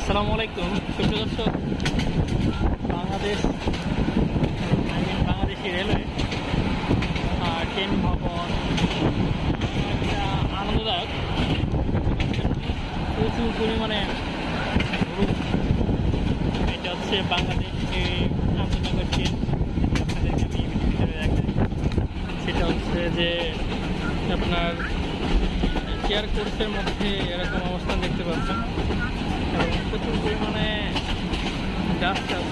আসসালামু আলাইকুম সুপ্রিয় দর্শক। বাংলাদেশি রেলওয়ে ট্রেন ভবন একটা আনন্দদায়ক, প্রচুর পরিমাণে গ্রুপ। এটা হচ্ছে বাংলাদেশ আন্তনগর ট্রেন। আপনাদেরকে আমি ভিতরে রাখি, সেটা হচ্ছে যে আপনার চেয়ার কোর্সের মধ্যে এরকম অবস্থান দেখতে পাচ্ছেন এবং প্রচুর পরিমাণে ডাস্ট আছে।